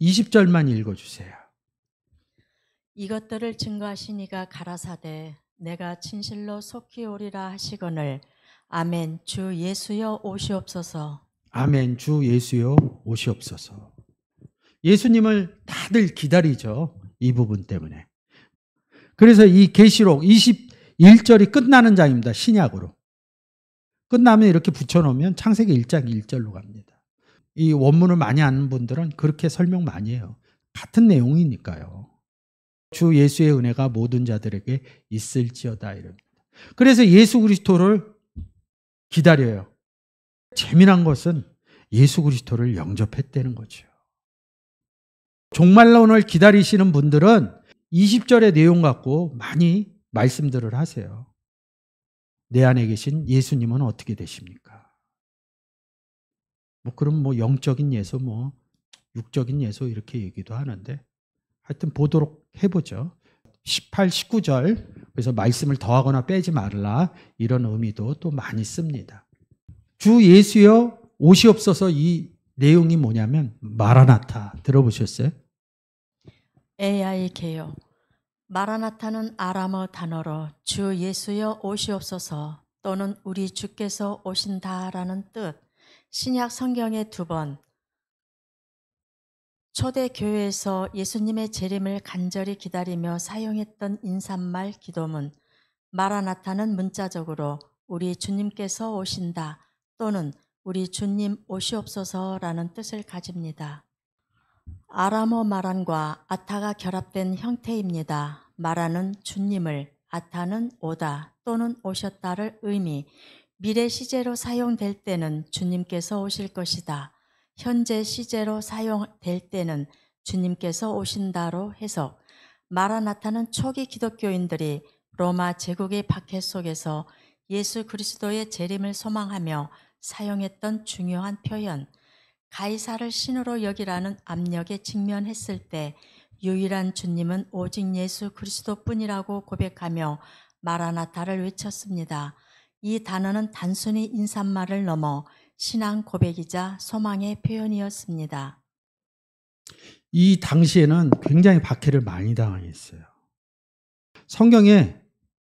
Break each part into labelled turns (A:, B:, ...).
A: 20절만 읽어주세요.
B: 이것들을 증거하시니가 가라사대 내가 진실로 속히 오리라 하시거늘 아멘. 주 예수여 오시옵소서.
A: 아멘. 주 예수여 오시옵소서. 예수님을 다들 기다리죠. 이 부분 때문에. 그래서 이 계시록 21절이 끝나는 장입니다. 신약으로. 끝나면 이렇게 붙여놓으면 창세기 1장 1절로 갑니다. 이 원문을 많이 아는 분들은 그렇게 설명 많이 해요. 같은 내용이니까요. 주 예수의 은혜가 모든 자들에게 있을지어다 이럽니다. 그래서 예수 그리스도를 기다려요. 재미난 것은 예수 그리스도를 영접했다는 거죠. 종말론을 기다리시는 분들은 20절의 내용 갖고 많이 말씀들을 하세요. 내 안에 계신 예수님은 어떻게 되십니까? 그럼 영적인 예수, 육적인 예수 이렇게 얘기도 하는데 하여튼 보도록 해보죠. 18, 19절 그래서 말씀을 더하거나 빼지 말라 이런 의미도 또 많이 씁니다. 주 예수여 오시옵소서 이 내용이 뭐냐면 마라나타 들어보셨어요?
B: AI 개요. 마라나타는 아람어 단어로 주 예수여 오시옵소서 또는 우리 주께서 오신다라는 뜻. 신약 성경에 2번 초대 교회에서 예수님의 재림을 간절히 기다리며 사용했던 인사말 기도문 마라나타는 문자적으로 우리 주님께서 오신다 또는 우리 주님 오시옵소서라는 뜻을 가집니다. 아람어 마란과 아타가 결합된 형태입니다. 마란은 주님을, 아타는 오다 또는 오셨다를 의미, 미래 시제로 사용될 때는 주님께서 오실 것이다. 현재 시제로 사용될 때는 주님께서 오신다로 해석. 마라나타는 초기 기독교인들이 로마 제국의 박해 속에서 예수 그리스도의 재림을 소망하며 사용했던 중요한 표현. 가이사를 신으로 여기라는 압력에 직면했을 때 유일한 주님은 오직 예수 그리스도뿐이라고 고백하며 마라나타를 외쳤습니다. 이 단어는 단순히 인사말을 넘어 신앙 고백이자 소망의 표현이었습니다.
A: 이 당시에는 굉장히 박해를 많이 당했어요. 성경에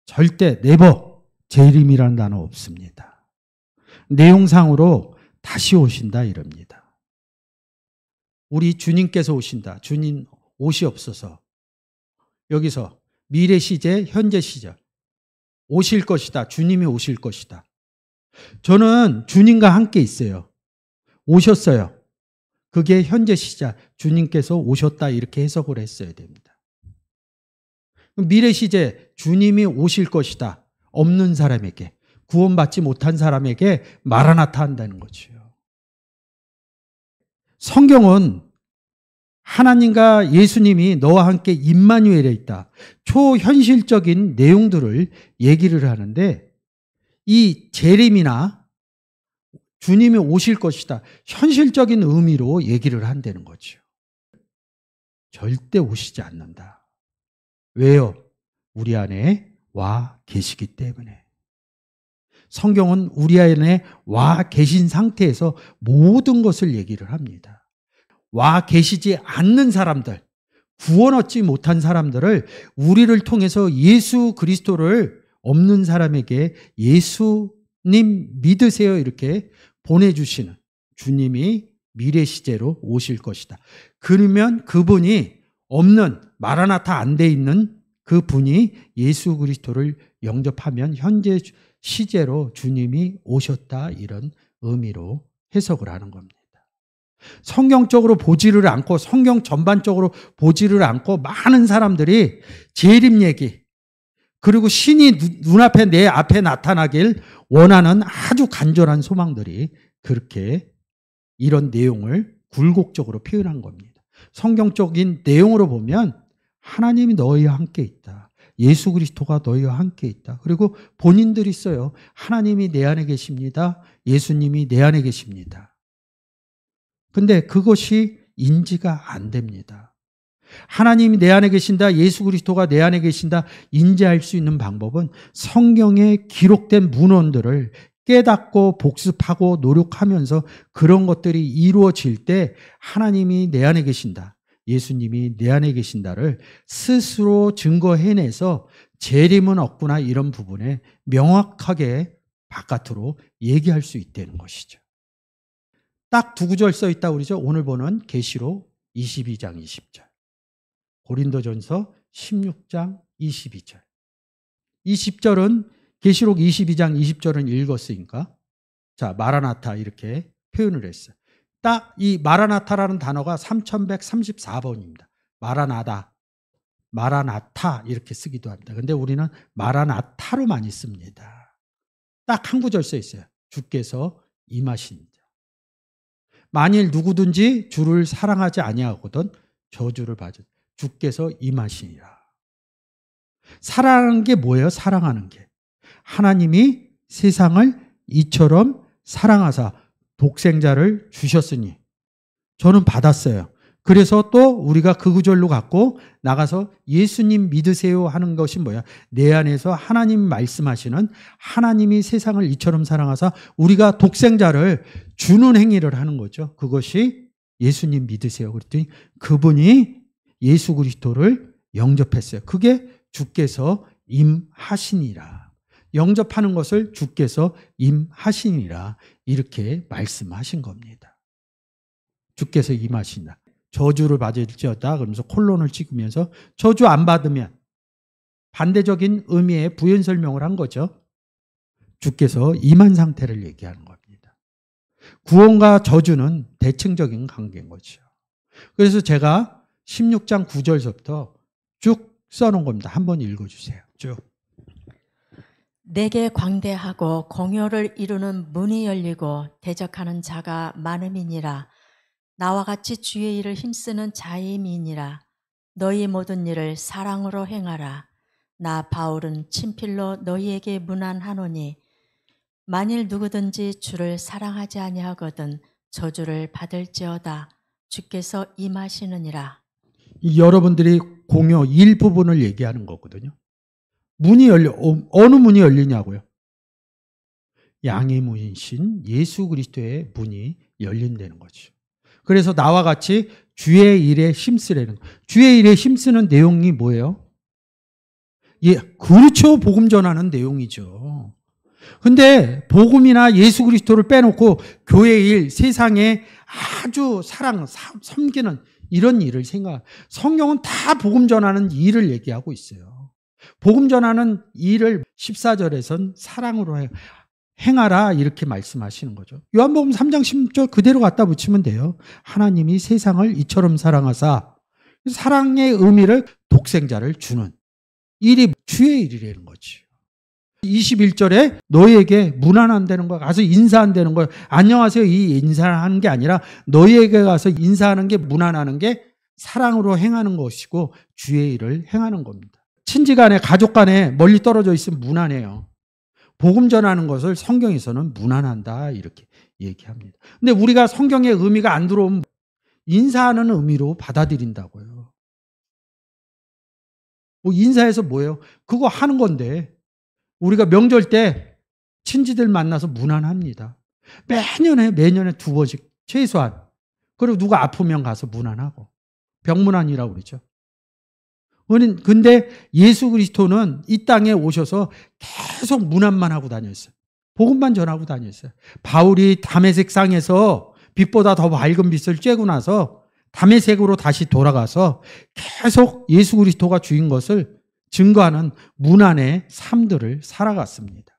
A: 절대 네버 재림이라는 단어 없습니다. 내용상으로 다시 오신다 이럽니다. 우리 주님께서 오신다. 주님 오시옵소서. 여기서 미래 시제, 현재 시제. 오실 것이다. 주님이 오실 것이다. 저는 주님과 함께 있어요. 오셨어요. 그게 현재 시제, 주님께서 오셨다 이렇게 해석을 했어야 됩니다. 미래 시제, 주님이 오실 것이다. 없는 사람에게, 구원받지 못한 사람에게 마라나타 한다는 거죠. 성경은 하나님과 예수님이 너와 함께 임마누엘에 있다. 초현실적인 내용들을 얘기를 하는데 이 재림이나 주님이 오실 것이다. 현실적인 의미로 얘기를 한다는 거죠. 절대 오시지 않는다. 왜요? 우리 안에 와 계시기 때문에. 성경은 우리 안에 와 계신 상태에서 모든 것을 얘기를 합니다. 와 계시지 않는 사람들, 구원 얻지 못한 사람들을 우리를 통해서 예수 그리스도를 없는 사람에게 예수님 믿으세요 이렇게 보내주시는 주님이 미래 시제로 오실 것이다. 그러면 그분이 없는 마라나타 안 돼 있는 그분이 예수 그리스도를 영접하면 현재 시제로 주님이 오셨다 이런 의미로 해석을 하는 겁니다. 성경적으로 보지를 않고 성경 전반적으로 보지를 않고 많은 사람들이 재림 얘기 그리고 신이 눈앞에 내 앞에 나타나길 원하는 아주 간절한 소망들이 그렇게 이런 내용을 굴곡적으로 표현한 겁니다. 성경적인 내용으로 보면 하나님이 너희와 함께 있다. 예수 그리스도가 너희와 함께 있다. 그리고 본인들이 써요. 하나님이 내 안에 계십니다. 예수님이 내 안에 계십니다. 근데 그것이 인지가 안 됩니다. 하나님이 내 안에 계신다. 예수 그리스도가 내 안에 계신다. 인지할 수 있는 방법은 성경에 기록된 문헌들을 깨닫고 복습하고 노력하면서 그런 것들이 이루어질 때 하나님이 내 안에 계신다, 예수님이 내 안에 계신다를 스스로 증거해내서 재림은 없구나, 이런 부분에 명확하게 바깥으로 얘기할 수 있다는 것이죠. 딱 두 구절 써 있다고 그러죠. 오늘 보는 계시록 22장 20절, 고린도전서 16장 22절. 20절은 계시록 22장 20절은 읽었으니까 자, 마라나타 이렇게 표현을 했어요. 딱 이 마라나타라는 단어가 3134번입니다. 마라나타 이렇게 쓰기도 합니다. 근데 우리는 마라나타로 많이 씁니다. 딱 한 구절 써 있어요. 주께서 임하십니다. 만일 누구든지 주를 사랑하지 아니하거든 저주를 받으. 주께서 임하시니라. 사랑하는 게 뭐예요? 사랑하는 게 하나님이 세상을 이처럼 사랑하사 독생자를 주셨으니 저는 받았어요. 그래서 또 우리가 그 구절로 갖고 나가서 예수님 믿으세요 하는 것이 뭐야? 내 안에서 하나님 말씀하시는 하나님이 세상을 이처럼 사랑하사 우리가 독생자를 주는 행위를 하는 거죠. 그것이 예수님 믿으세요. 그랬더니 그분이 예수 그리스도를 영접했어요. 그게 주께서 임하시니라. 영접하는 것을 주께서 임하시니라 이렇게 말씀하신 겁니다. 주께서 임하시니라. 저주를 받을지어다 그러면서 콜론을 찍으면서 저주 안 받으면 반대적인 의미의 부연 설명을 한 거죠. 주께서 임한 상태를 얘기하는 겁니다. 구원과 저주는 대칭적인 관계인 거죠. 그래서 제가 16장 9절서부터 쭉 써놓은 겁니다. 한번 읽어주세요. 쭉.
B: 내게 광대하고 공효를 이루는 문이 열리고 대적하는 자가 많음이니라. 나와 같이 주의 일을 힘쓰는 자임이니라. 너희 모든 일을 사랑으로 행하라. 나 바울은 친필로 너희에게 문안하노니 만일 누구든지 주를 사랑하지 아니하거든 저주를 받을지어다. 주께서 임하시느니라.
A: 여러분들이 공효 일부분을 얘기하는 거거든요. 문이 열려. 어느 문이 열리냐고요? 양의 문이신 예수 그리스도의 문이 열린다는 거죠. 그래서 나와 같이 주의 일에 힘쓰라는 거예요. 주의 일에 힘쓰는 내용이 뭐예요? 예, 그렇죠. 복음 전하는 내용이죠. 근데 복음이나 예수 그리스도를 빼놓고 교회 일, 세상에 아주 섬기는 이런 일을 성경은 다 복음 전하는 일을 얘기하고 있어요. 복음 전하는 일을 14절에선 사랑으로 행하라 이렇게 말씀하시는 거죠. 요한복음 3장 16절 그대로 갖다 붙이면 돼요. 하나님이 세상을 이처럼 사랑하사 사랑의 의미를 독생자를 주는 일이 주의 일이라는 거지. 21절에 너희에게 문안한다는 거 가서 인사한다는 거예요. 안녕하세요 이 인사하는 게 아니라 너희에게 가서 인사하는 게 문안하는 게 사랑으로 행하는 것이고 주의 일을 행하는 겁니다. 친지간에 가족간에 멀리 떨어져 있으면 문안해요. 복음 전하는 것을 성경에서는 문안한다 이렇게 얘기합니다. 근데 우리가 성경의 의미가 안 들어오면 인사하는 의미로 받아들인다고요. 뭐 인사해서 뭐예요? 그거 하는 건데 우리가 명절 때 친지들 만나서 문안합니다. 매년에 두 번씩 최소한. 그리고 누가 아프면 가서 문안하고 병문안이라고 그러죠. 근데 예수 그리스도는 이 땅에 오셔서 계속 문안만 하고 다녔어요. 복음만 전하고 다녔어요. 바울이 다메섹 상에서 빛보다 더 밝은 빛을 쬐고 나서 다메섹으로 다시 돌아가서 계속 예수 그리스도가 주인 것을 증거하는 문안의 삶들을 살아갔습니다.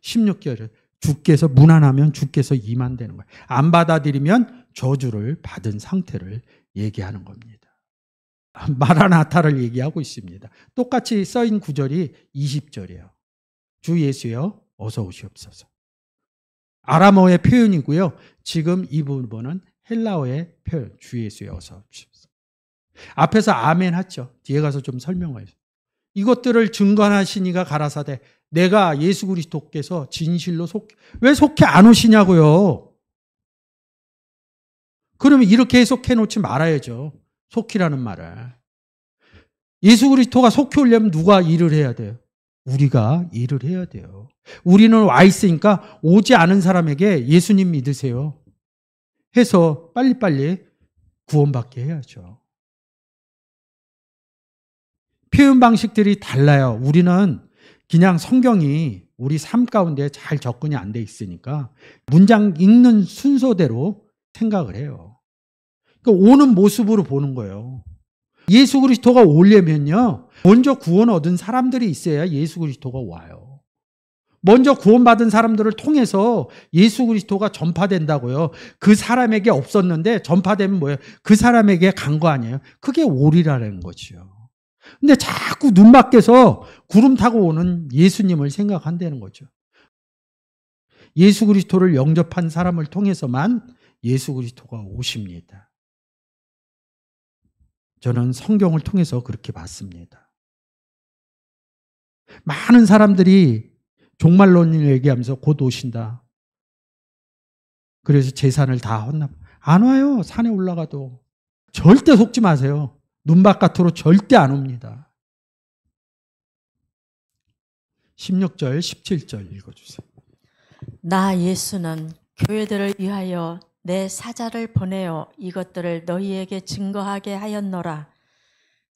A: 16절에 주께서 문안하면 주께서 임한다는 거예요. 안 받아들이면 저주를 받은 상태를 얘기하는 겁니다. 마라나타를 얘기하고 있습니다. 똑같이 써인 구절이 20절이에요. 주 예수여 어서 오시옵소서. 아람어의 표현이고요. 지금 이 부분은 헬라어의 표현. 주 예수여 어서 오시옵소서. 앞에서 아멘 하죠. 뒤에 가서 좀 설명해요. 이것들을 증거하시니가 가라사대 내가 예수 그리스도께서 진실로 왜 속해 안 오시냐고요. 그러면 이렇게 해석해 놓지 말아야죠. 속히라는 말을. 예수 그리스도가 속히 오려면 누가 일을 해야 돼요? 우리가 일을 해야 돼요. 우리는 와 있으니까 오지 않은 사람에게 예수님 믿으세요 해서 빨리빨리 구원받게 해야죠. 표현 방식들이 달라요. 우리는 그냥 성경이 우리 삶 가운데 잘 접근이 안 돼 있으니까 문장 읽는 순서대로 생각을 해요. 그러니까 오는 모습으로 보는 거예요. 예수 그리스도가 오려면요, 먼저 구원 얻은 사람들이 있어야 예수 그리스도가 와요. 먼저 구원받은 사람들을 통해서 예수 그리스도가 전파된다고요. 그 사람에게 없었는데 전파되면 뭐예요? 그 사람에게 간 거 아니에요? 그게 오리라는 거죠. 근데 자꾸 눈 밖에서 구름 타고 오는 예수님을 생각한다는 거죠. 예수 그리스도를 영접한 사람을 통해서만 예수 그리스도가 오십니다. 저는 성경을 통해서 그렇게 봤습니다. 많은 사람들이 종말론을 얘기하면서 곧 오신다. 그래서 재산을 다 헌납. 안 와요. 산에 올라가도. 절대 속지 마세요. 눈 바깥으로 절대 안 옵니다. 16절, 17절 읽어주세요.
B: 나 예수는 교회들을 위하여 내 사자를 보내어 이것들을 너희에게 증거하게 하였노라.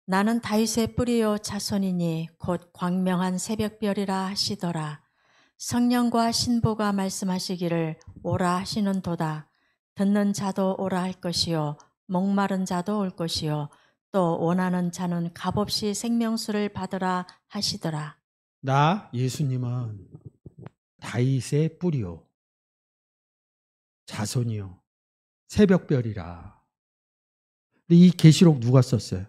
B: 나는 다윗의 뿌리요 자손이니 곧 광명한 새벽별이라 하시더라. 성령과 신부가 말씀하시기를 오라 하시는도다. 듣는 자도 오라 할 것이요 목마른 자도 올 것이요 또 원하는 자는 값없이 생명수를 받으라 하시더라.
A: 나 예수님은 다윗의 뿌리요 자손이요 새벽별이라. 근데 이 계시록 누가 썼어요?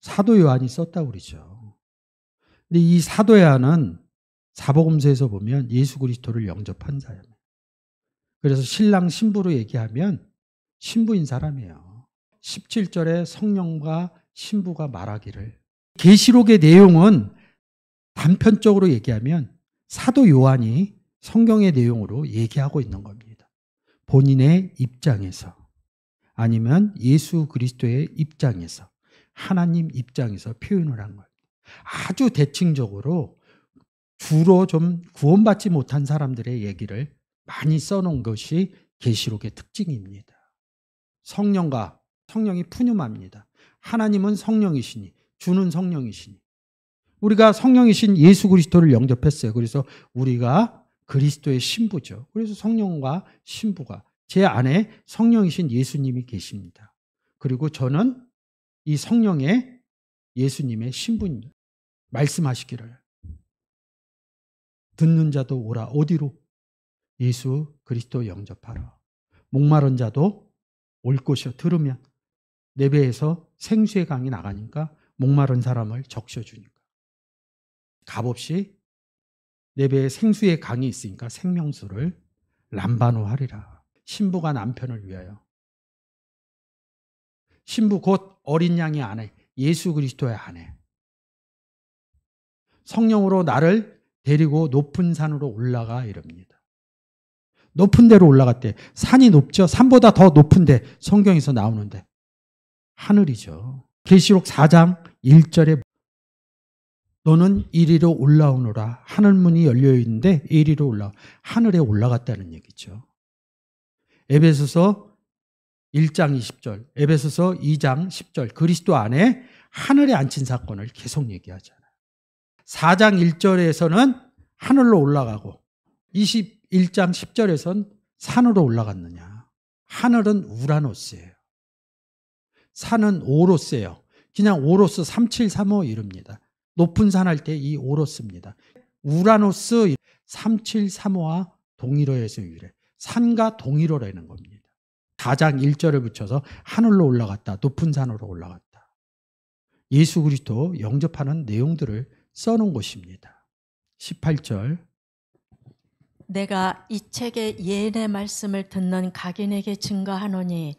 A: 사도 요한이 썼다고 그러죠. 근데 이 사도 요한은 사복음서에서 보면 예수 그리스도를 영접한 사람이에요. 그래서 신랑 신부로 얘기하면 신부인 사람이에요. 17절에 성령과 신부가 말하기를. 계시록의 내용은 단편적으로 얘기하면 사도 요한이 성경의 내용으로 얘기하고 있는 겁니다. 본인의 입장에서 아니면 예수 그리스도의 입장에서 하나님 입장에서 표현을 한 거예요. 아주 대칭적으로 주로 좀 구원받지 못한 사람들의 얘기를 많이 써놓은 것이 계시록의 특징입니다. 성령이 푸념합니다. 하나님은 성령이시니 주는 성령이시니 우리가 성령이신 예수 그리스도를 영접했어요. 그래서 우리가 그리스도의 신부죠. 그래서 성령과 신부가 제 안에 성령이신 예수님이 계십니다. 그리고 저는 이 성령의 예수님의 신부입니다. 말씀하시기를 듣는 자도 오라. 어디로? 예수 그리스도 영접하라. 목마른 자도 올 것이요. 들으면 내 배에서 생수의 강이 나가니까 목마른 사람을 적셔주니까 값없이 내 배에 생수의 강이 있으니까 생명수를 람바노 하리라. 신부가 남편을 위하여. 신부 곧 어린 양의 아내, 예수 그리스도의 아내. 성령으로 나를 데리고 높은 산으로 올라가 이럽니다. 높은 데로 올라갔대. 산이 높죠. 산보다 더 높은 데 성경에서 나오는데 하늘이죠. 계시록 4장 1절에 너는 이리로 올라오노라. 하늘문이 열려 있는데 이리로 하늘에 올라갔다는 얘기죠. 에베소서 1장 20절, 에베소서 2장 10절 그리스도 안에 하늘에 앉힌 사건을 계속 얘기하잖아요. 4장 1절에서는 하늘로 올라가고 21장 10절에서는 산으로 올라갔느냐. 하늘은 우라노스예요. 산은 오로스예요. 그냥 오로스 3735 이릅니다. 높은 산 할 때 이 오로스입니다. 우라노스 3735와 동일어에서 유래. 산과 동일어라는 겁니다. 4장 1절을 붙여서 하늘로 올라갔다. 높은 산으로 올라갔다. 예수 그리스도 영접하는 내용들을 써놓은 것입니다. 18절
B: 내가 이 책의 예언의 말씀을 듣는 각인에게 증거하노니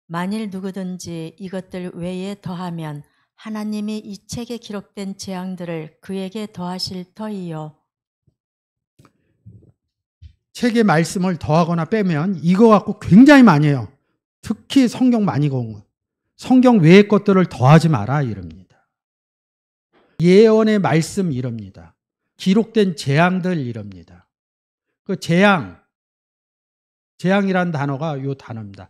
B: 만일 누구든지 이것들 외에 더하면 하나님이 이 책에 기록된 재앙들을 그에게 더하실 터이요.
A: 책의 말씀을 더하거나 빼면 이거 갖고 굉장히 많이 해요. 특히 성경 많이 공부. 성경 외의 것들을 더하지 마라 이럽니다. 예언의 말씀 이럽니다. 기록된 재앙들 이럽니다. 그 재앙이란 단어가 요 단어입니다.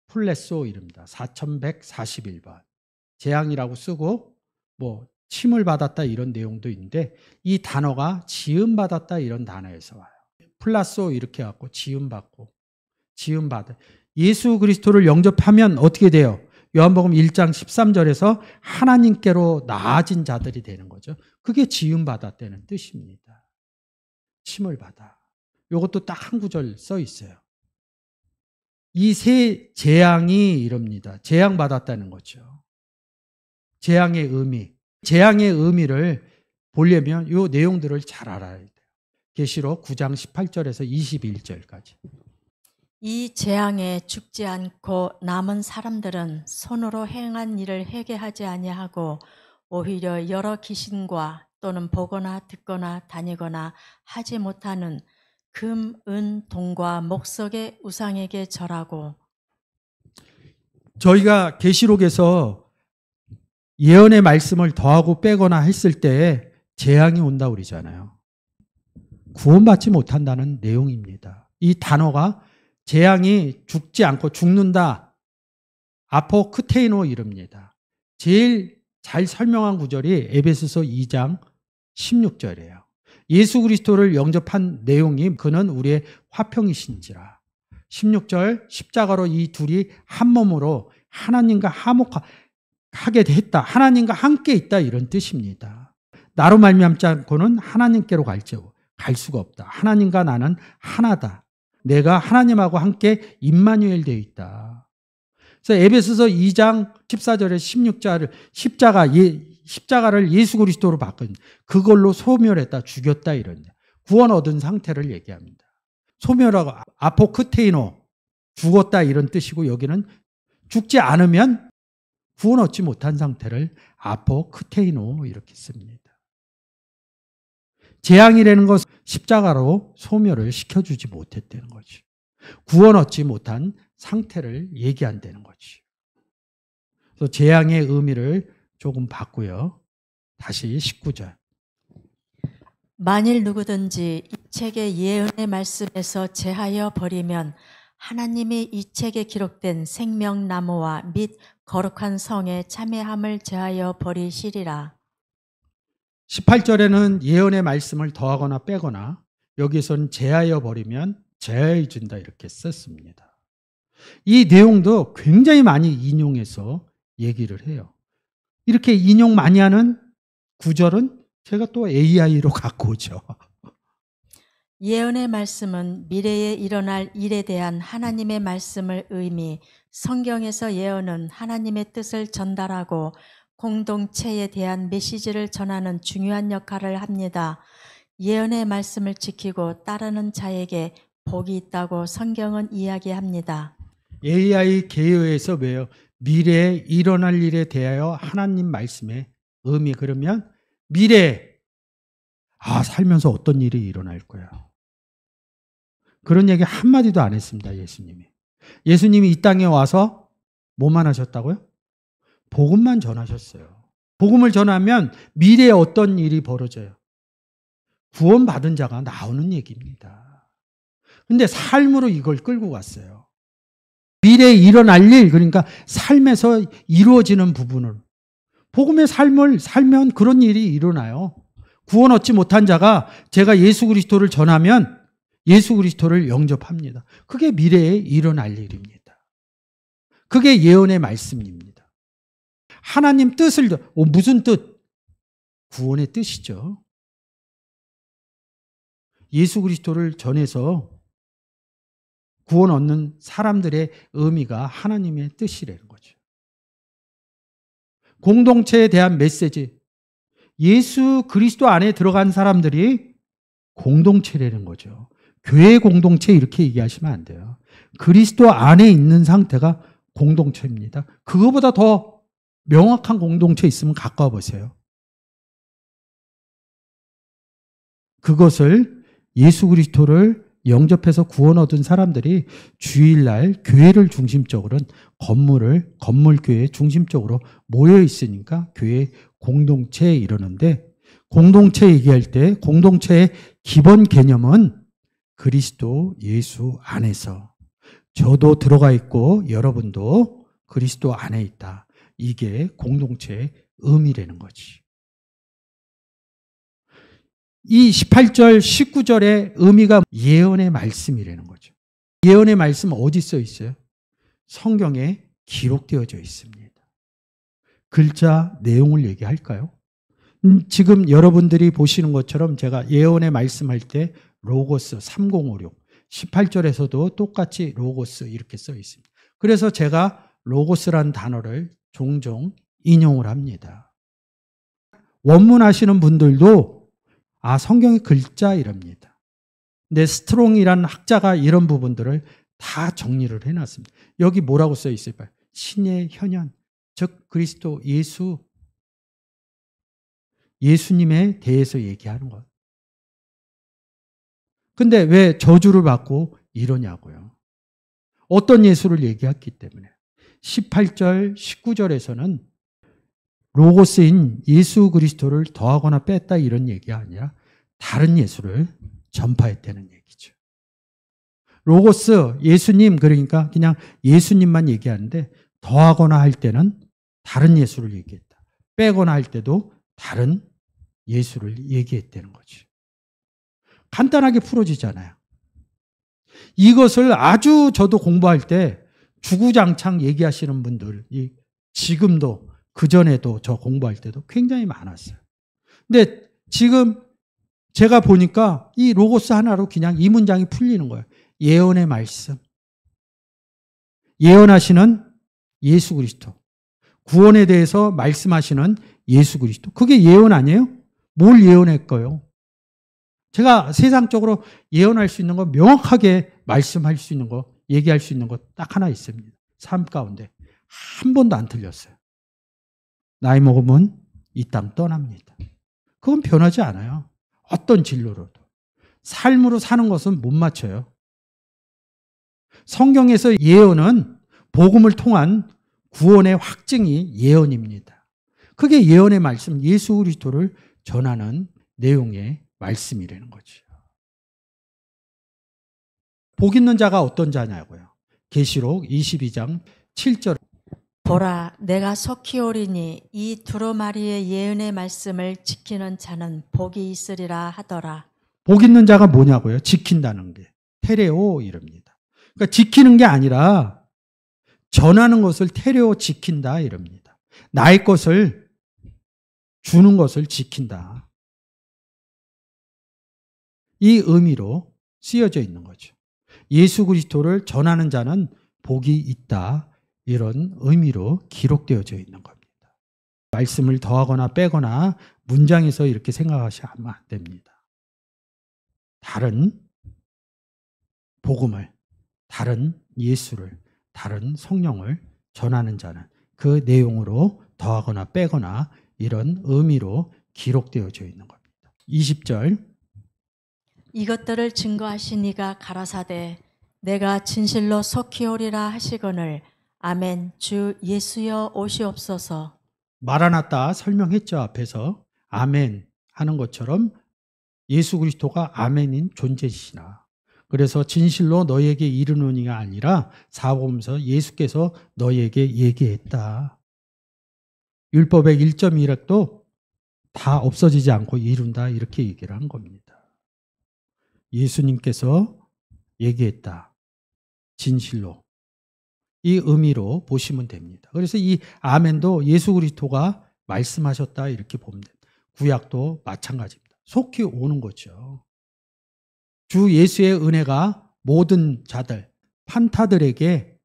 A: 플레소 이릅니다. 4141번. 재앙이라고 쓰고 뭐 침을 받았다 이런 내용도 있는데 이 단어가 지음받았다 이런 단어에서 와요. 플라소 이렇게 갖고 지음받고 지음받아. 예수 그리스도를 영접하면 어떻게 돼요? 요한복음 1장 13절에서 하나님께로 나아진 자들이 되는 거죠. 그게 지음받았다는 뜻입니다. 침을 받아. 이것도 딱 한 구절 써 있어요. 이 세 재앙이 이럽니다. 재앙받았다는 거죠. 재앙의 의미. 재앙의 의미를 보려면 이 내용들을 잘 알아야 돼요. 계시록 9장 18절에서 21절까지.
B: 이 재앙에 죽지 않고 남은 사람들은 손으로 행한 일을 회개하지 아니하고 오히려 여러 귀신과 또는 보거나 듣거나 다니거나 하지 못하는 금, 은, 동과 목석의 우상에게 절하고.
A: 저희가 계시록에서 예언의 말씀을 더하고 빼거나 했을 때 재앙이 온다고 그러잖아요. 구원받지 못한다는 내용입니다. 이 단어가 재앙이 죽지 않고 죽는다. 아포크테이노 이릅니다. 제일 잘 설명한 구절이 에베소서 2장 16절이에요. 예수 그리스도를 영접한 내용이 그는 우리의 화평이신지라. 16절 십자가로 이 둘이 한 몸으로 하나님과 화목하게 됐다. 하나님과 함께 있다 이런 뜻입니다. 나로 말미암지 않고는 하나님께로 갈 수가 없다. 하나님과 나는 하나다. 내가 하나님하고 함께 임마누엘 되어 있다. 그래서 에베소서 2장 14절에 16절을 십자가를 예수 그리스도로 바꾼 그걸로 소멸했다, 죽였다 이런 구원 얻은 상태를 얘기합니다. 소멸하고 아포크테이노 죽었다 이런 뜻이고 여기는 죽지 않으면 구원 얻지 못한 상태를 아포크테이노 이렇게 씁니다. 재앙이라는 것은 십자가로 소멸을 시켜주지 못했다는 거지. 구원 얻지 못한 상태를 얘기한다는 거지. 그래서 재앙의 의미를 조금 바꾸요. 다시 19절.
B: 만일 누구든지 이 책의 예언의 말씀에서 제하여 버리면 하나님이 이 책에 기록된 생명나무와 및 거룩한 성의 참회함을 제하여 버리시리라.
A: 18절에는 예언의 말씀을 더하거나 빼거나 여기서는 제하여 버리면 제하여 준다 이렇게 썼습니다. 이 내용도 굉장히 많이 인용해서 얘기를 해요. 이렇게 인용 많이 하는 구절은 제가 또 AI로 갖고 오죠.
B: 예언의 말씀은 미래에 일어날 일에 대한 하나님의 말씀을 의미, 성경에서 예언은 하나님의 뜻을 전달하고 공동체에 대한 메시지를 전하는 중요한 역할을 합니다. 예언의 말씀을 지키고 따르는 자에게 복이 있다고 성경은 이야기합니다.
A: AI 개요에서 왜요? 미래에 일어날 일에 대하여 하나님 말씀의 의미. 그러면 미래에 살면서 어떤 일이 일어날 거야. 그런 얘기 한마디도 안 했습니다. 예수님이. 예수님이 이 땅에 와서 뭐만 하셨다고요? 복음만 전하셨어요. 복음을 전하면 미래에 어떤 일이 벌어져요? 구원받은 자가 나오는 얘기입니다. 근데 삶으로 이걸 끌고 갔어요. 미래에 일어날 일, 그러니까 삶에서 이루어지는 부분을. 복음의 삶을 살면 그런 일이 일어나요. 구원 얻지 못한 자가 제가 예수 그리스도를 전하면 예수 그리스도를 영접합니다. 그게 미래에 일어날 일입니다. 그게 예언의 말씀입니다. 하나님 뜻을, 무슨 뜻? 구원의 뜻이죠. 예수 그리스도를 전해서 구원 얻는 사람들의 의미가 하나님의 뜻이라는 거죠. 공동체에 대한 메시지. 예수 그리스도 안에 들어간 사람들이 공동체라는 거죠. 교회 공동체 이렇게 얘기하시면 안 돼요. 그리스도 안에 있는 상태가 공동체입니다. 그거보다 더 명확한 공동체 있으면 가까워 보세요. 그것을 예수 그리스도를 영접해서 구원 얻은 사람들이 주일날 교회를 중심적으로 건물교회 중심적으로 모여 있으니까 교회 공동체 이러는데, 공동체 얘기할 때 공동체의 기본 개념은 그리스도 예수 안에서 저도 들어가 있고 여러분도 그리스도 안에 있다. 이게 공동체의 의미라는 거지. 이 18절, 19절의 의미가 예언의 말씀이라는 거죠. 예언의 말씀 어디 써 있어요? 성경에 기록되어져 있습니다. 글자 내용을 얘기할까요? 지금 여러분들이 보시는 것처럼 제가 예언의 말씀할 때 로고스 3056, 18절에서도 똑같이 로고스 이렇게 써 있습니다. 그래서 제가 로고스란 단어를 종종 인용을 합니다. 원문 하시는 분들도 성경의 글자 이럽니다. 근데 스트롱이라는 학자가 이런 부분들을 다 정리를 해놨습니다. 여기 뭐라고 써 있어요? 신의 현현, 즉 그리스도 예수님에 대해서 얘기하는 것. 근데 왜 저주를 받고 이러냐고요. 어떤 예수를 얘기했기 때문에. 18절, 19절에서는 로고스인 예수 그리스도를 더하거나 뺐다 이런 얘기가 아니라 다른 예수를 전파했다는 얘기죠. 로고스, 예수님, 그러니까 그냥 예수님만 얘기하는데 더하거나 할 때는 다른 예수를 얘기했다. 빼거나 할 때도 다른 예수를 얘기했다는 거죠. 간단하게 풀어지잖아요. 이것을 아주 저도 공부할 때 주구장창 얘기하시는 분들이 지금도 그전에도 저 공부할 때도 굉장히 많았어요. 근데 지금 제가 보니까 이 로고스 하나로 그냥 이 문장이 풀리는 거예요. 예언의 말씀. 예언하시는 예수 그리스도. 구원에 대해서 말씀하시는 예수 그리스도. 그게 예언 아니에요? 뭘 예언할까요? 제가 세상적으로 예언할 수 있는 거, 명확하게 말씀할 수 있는 거, 얘기할 수 있는 거 딱 하나 있습니다. 삶 가운데 한 번도 안 틀렸어요. 나이 먹으면 이 땅 떠납니다. 그건 변하지 않아요. 어떤 진로로도. 삶으로 사는 것은 못 맞춰요. 성경에서 예언은 복음을 통한 구원의 확증이 예언입니다. 그게 예언의 말씀, 예수 그리스도를 전하는 내용의 말씀이라는 거죠. 복 있는 자가 어떤 자냐고요. 계시록 22장 7절.
B: 보라, 내가 속히 오리니 이 두루마리의 예언의 말씀을 지키는 자는 복이 있으리라 하더라.
A: 복 있는 자가 뭐냐고요? 지킨다는 게. 테레오 이럽니다. 그러니까 지키는 게 아니라 전하는 것을 테레오 지킨다 이럽니다. 나의 것을 주는 것을 지킨다. 이 의미로 쓰여져 있는 거죠. 예수 그리스도를 전하는 자는 복이 있다. 이런 의미로 기록되어져 있는 겁니다. 말씀을 더하거나 빼거나 문장에서 이렇게 생각하시면 안 됩니다. 다른 복음을, 다른 예수를, 다른 성령을 전하는 자는 그 내용으로 더하거나 빼거나 이런 의미로 기록되어져 있는 겁니다. 20절.
B: 이것들을 증거하신 이가 가라사대 내가 진실로 속히 오리라 하시거늘 아멘. 주 예수여 오시옵소서.
A: 마라나타 설명했죠. 앞에서 아멘 하는 것처럼 예수 그리스도가 아멘인 존재시나. 그래서 진실로 너희에게 이르노니가 아니라 사복음서 예수께서 너희에게 얘기했다. 율법의 1.1획도 다 없어지지 않고 이룬다 이렇게 얘기를 한 겁니다. 예수님께서 얘기했다. 진실로. 이 의미로 보시면 됩니다. 그래서 이 아멘도 예수 그리스도가 말씀하셨다 이렇게 보면 됩니다. 구약도 마찬가지입니다. 속히 오는 거죠. 주 예수의 은혜가 모든 자들, 판타들에게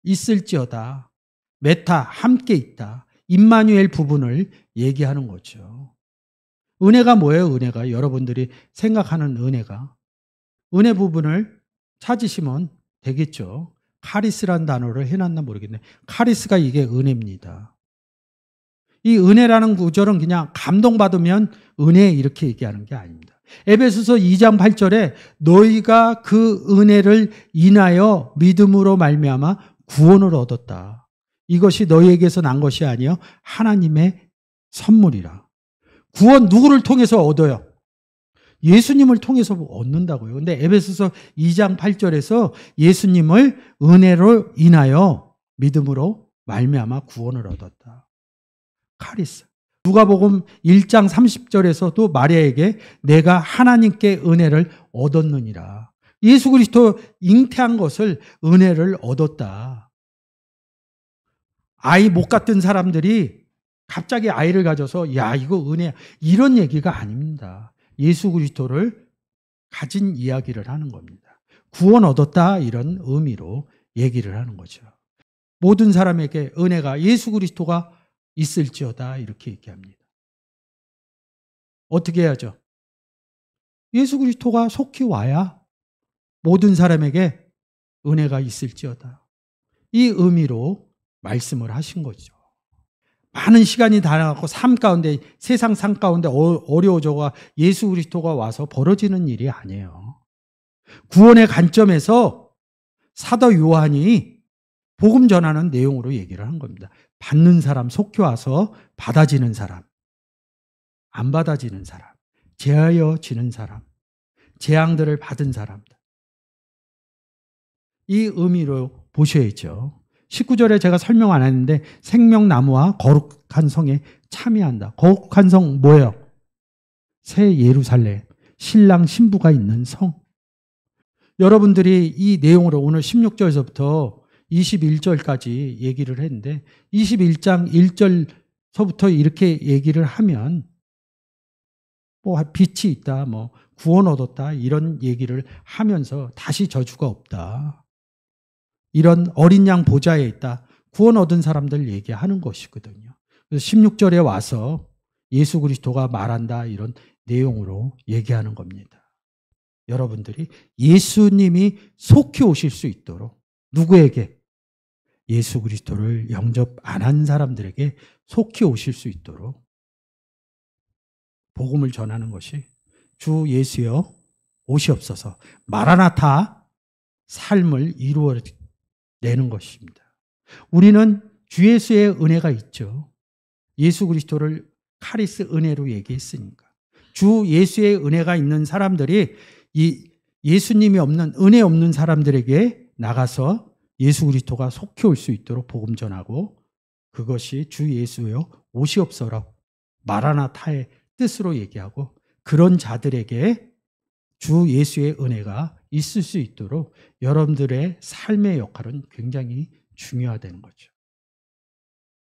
A: 있을지어다. 메타 함께 있다. 임마누엘 부분을 얘기하는 거죠. 은혜가 뭐예요? 은혜가 여러분들이 생각하는 은혜가 은혜 부분을 찾으시면 되겠죠. 카리스라는 단어를 해놨나 모르겠네. 카리스가 이게 은혜입니다. 이 은혜라는 구절은 그냥 감동받으면 은혜 이렇게 얘기하는 게 아닙니다. 에베소서 2장 8절에 너희가 그 은혜를 인하여 믿음으로 말미암아 구원을 얻었다. 이것이 너희에게서 난 것이 아니요 하나님의 선물이라. 구원 누구를 통해서 얻어요? 예수님을 통해서 얻는다고요. 근데 에베소서 2장 8절에서 예수님을 은혜로 인하여 믿음으로 말미암아 구원을 얻었다. 카리스. 누가복음 1장 30절에서도 마리아에게 내가 하나님께 은혜를 얻었느니라. 예수 그리스도 잉태한 것을 은혜를 얻었다. 아이 못 갖던 사람들이 갑자기 아이를 가져서 야 이거 은혜야 이런 얘기가 아닙니다. 예수 그리스도를 가진 이야기를 하는 겁니다. 구원 얻었다 이런 의미로 얘기를 하는 거죠. 모든 사람에게 은혜가 예수 그리스도가 있을지어다 이렇게 얘기합니다. 어떻게 해야죠? 예수 그리스도가 속히 와야 모든 사람에게 은혜가 있을지어다. 이 의미로 말씀을 하신 거죠. 많은 시간이 다가고 삶 가운데 세상 삶 가운데 어려워져가 예수 그리스도가 와서 벌어지는 일이 아니에요. 구원의 관점에서 사도 요한이 복음 전하는 내용으로 얘기를 한 겁니다. 받는 사람, 속히 와서 받아지는 사람, 안 받아지는 사람, 제하여지는 사람, 재앙들을 받은 사람들. 이 의미로 보셔야죠. 19절에 제가 설명 안 했는데 생명나무와 거룩한 성에 참여한다. 거룩한 성 뭐예요? 새 예루살렘, 신랑 신부가 있는 성. 여러분들이 이 내용으로 오늘 16절에서부터 21절까지 얘기를 했는데 21장 1절서부터 이렇게 얘기를 하면 뭐 빛이 있다, 뭐 구원 얻었다 이런 얘기를 하면서 다시 저주가 없다. 이런 어린 양 보좌에 있다. 구원 얻은 사람들 얘기하는 것이거든요. 그래서 16절에 와서 예수 그리스도가 말한다 이런 내용으로 얘기하는 겁니다. 여러분들이 예수님이 속히 오실 수 있도록 누구에게? 예수 그리스도를 영접 안 한 사람들에게 속히 오실 수 있도록 복음을 전하는 것이 주 예수여 오시옵소서 마라나타 삶을 이루어내는 것입니다. 우리는 주 예수의 은혜가 있죠. 예수 그리스도를 카리스 은혜로 얘기했으니까. 주 예수의 은혜가 있는 사람들이 이 예수님이 없는 은혜 없는 사람들에게 나가서 예수 그리스도가 속히 올 수 있도록 복음 전하고 그것이 주 예수여 오시옵소서 마라나타의 뜻으로 얘기하고 그런 자들에게 주 예수의 은혜가 있을 수 있도록 여러분들의 삶의 역할은 굉장히 중요하다는 거죠.